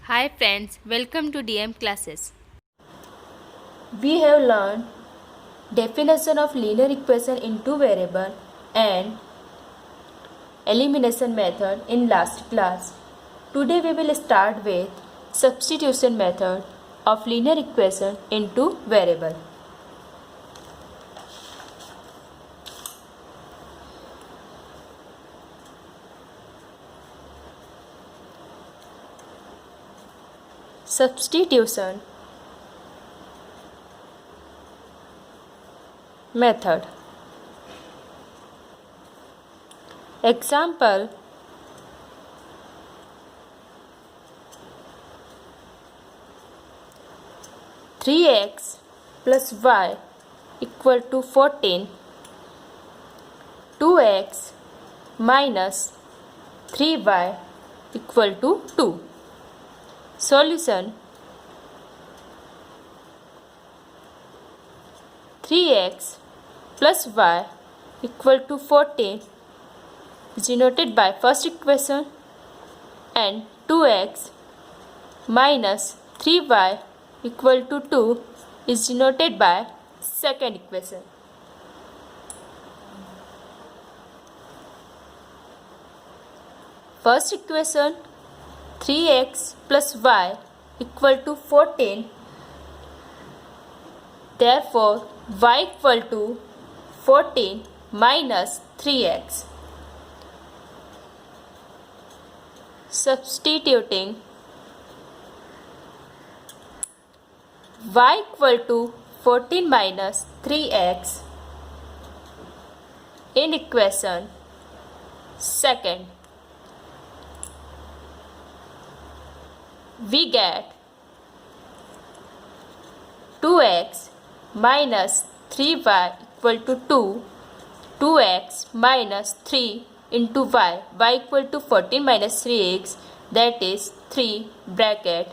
Hi friends, welcome to DM classes. We have learned definition of linear equation in two variable and elimination method in last class. Today we will start with substitution method of linear equation into variable. Substitution method. Example: 3x plus y equal to 14, 2x minus 3y equal to 2. Solution: 3x plus y equal to 14 is denoted by first equation, and 2x minus 3y equal to 2 is denoted by second equation. First equation, 3x plus y equal to 14. Therefore, y equal to 14 minus 3x. Substituting y equal to 14 minus 3x in equation second, we get 2x minus 3y equal to 2, 2x minus 3 into y equal to 14 minus 3x, that is 3 bracket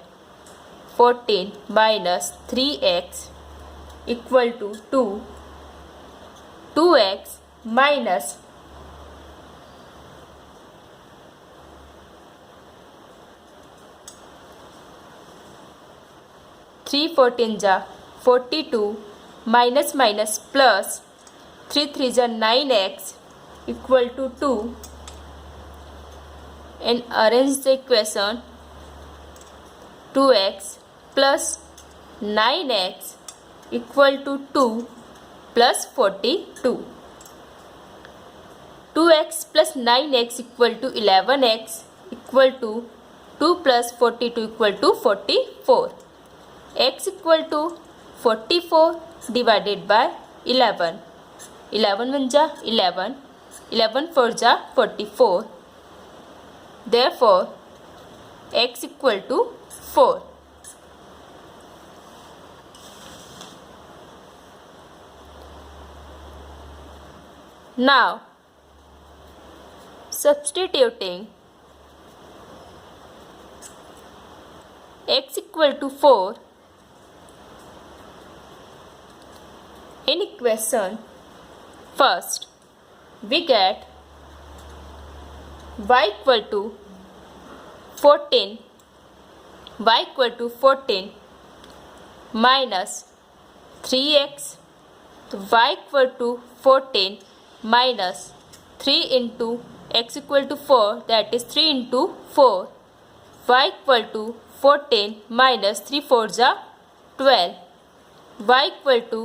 14 minus 3x equal to 2, 2x minus 3 14 ja 42 minus minus plus 3 3 ja 9x equal to 2, and arrange the equation. 2x plus 9x equal to 2 plus 42. 2x plus 9x equal to 11x equal to 2 plus 42 equal to 44. X equal to 44 divided by 11. 11 1 ja 11, 11 4 ja 44. Therefore, x equal to 4. Now, substituting x equal to 4 in equation first, we get y equal to 14, y equal to 14 minus 3x, y equal to 14 minus 3 into x equal to 4, that is 3 into 4, y equal to 14 minus 3 4 ja 12, y equal to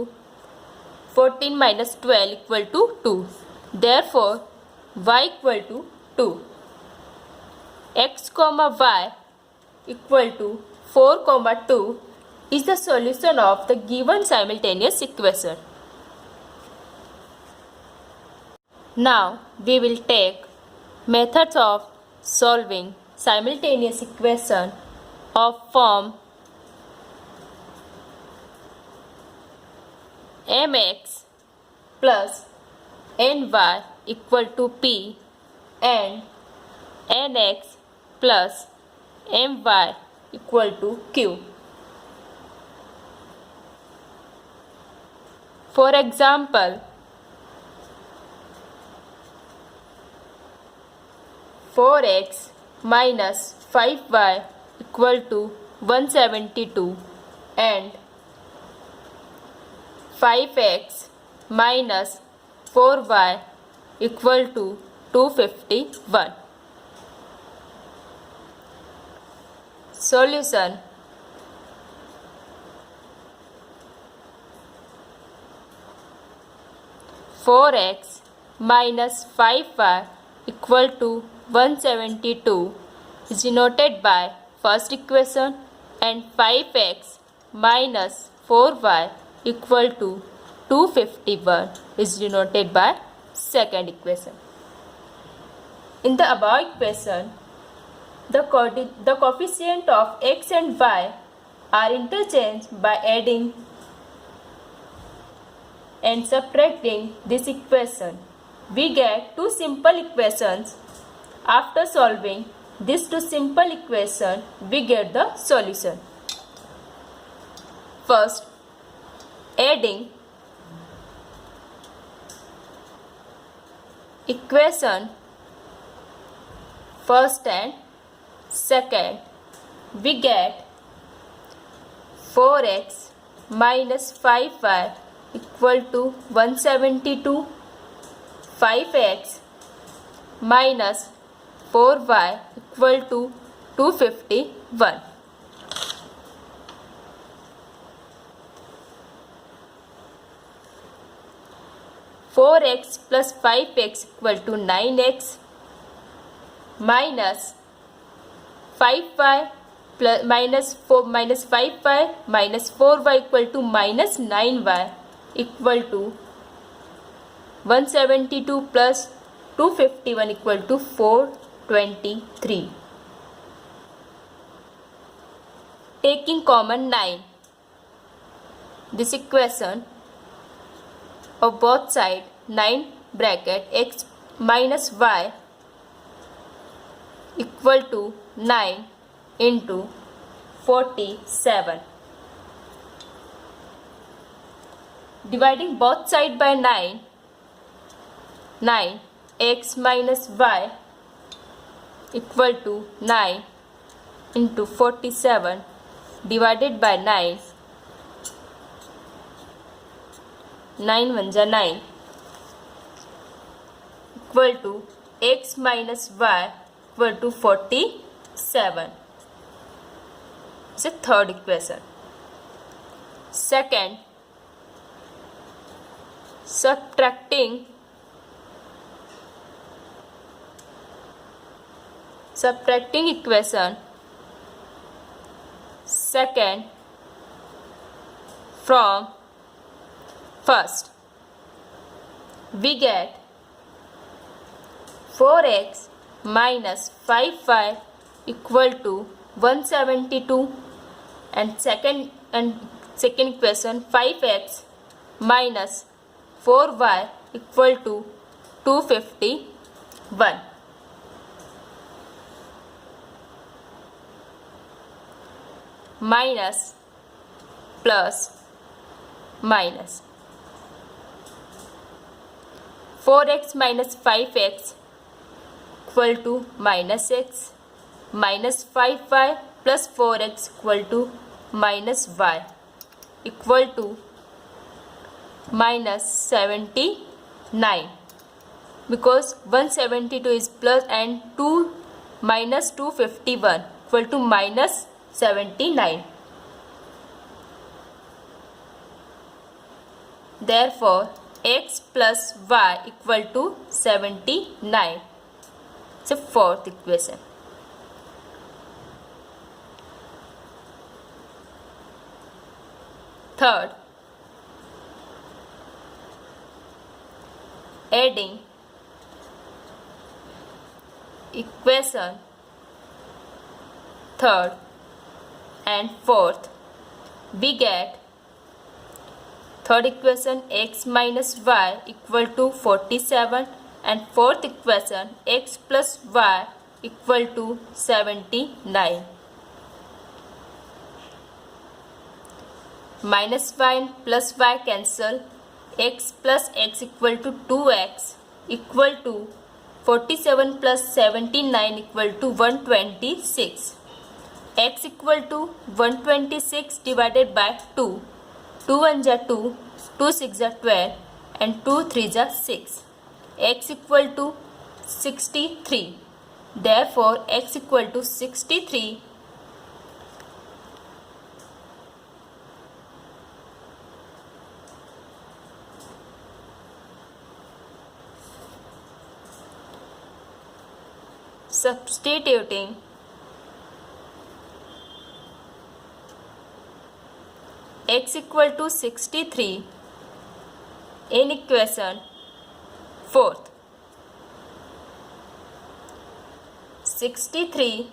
14 minus 12 equal to 2. Therefore, y equal to 2. X comma y equal to 4 comma 2 is the solution of the given simultaneous equation. Now we will take methods of solving simultaneous equation of form mx plus ny equal to p and nx plus my equal to q. For example, 4x minus 5y equal to 172 and 5x minus 4y equal to 251. Solution. Four x minus 5y equal to 172 is denoted by first equation and 5x minus 4y equal to 251 is denoted by second equation. In the above equation, the coefficient of x and y are interchanged by adding and subtracting this equation. We get two simple equations. After solving these two simple equations, we get the solution. First, adding equation first and second, we get 4x minus 5y equal to 172, 5x minus 4y equal to 251. Four x plus 5x equal to 9x minus 5y plus minus 5y minus 4y equal to minus 9y equal to 172 plus 251 equal to 423. Taking common 9, this equation of both sides 9 bracket x minus y equal to 9 into 47. Dividing both sides by 9, 9 x minus y equal to 9 into 47 divided by 9, 9 ones are 9 equal to x minus y equal to 47. It's a third equation. Second, subtracting equation second from first, we get 4x minus 5y equal to 172 and second equation 5x minus 4y equal to 251. Minus plus minus 4x minus 5x equal to minus x minus 5y plus 4x equal to minus y equal to minus 79, because 172 is plus and 2 minus 251 equal to minus 79. Therefore, x plus y equal to 79. It's a fourth equation. Third, adding equation third and fourth, we get third equation x minus y equal to 47 and fourth equation x plus y equal to 79. Minus y and plus y cancel. X plus x equal to 2x equal to 47 plus 79 equal to 126. x equal to 126 divided by 2. 2 1 are 2, 2 6 are 12 and 2 3 are 6. X equal to 63. Therefore, x equal to 63. Substituting x equal to 63 in equation 4th. 63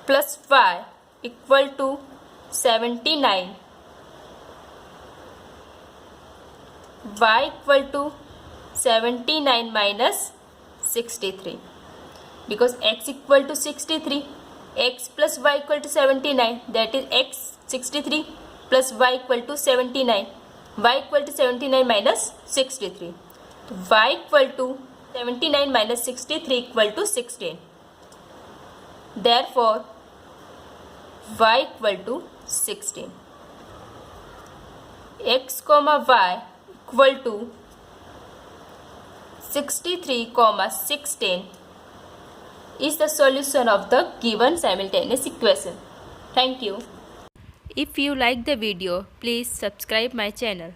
plus y equal to 79. Y equal to 79 minus 63. Because x equal to 63, x plus y equal to 79, that is x 63 plus y equal to 79, y equal to 79 minus 63. Y equal to 79 minus 63 equal to 16. Therefore, y equal to 16. X comma y equal to 63 comma 16 is the solution of the given simultaneous equation. Thank you. If you like the video, please subscribe my channel.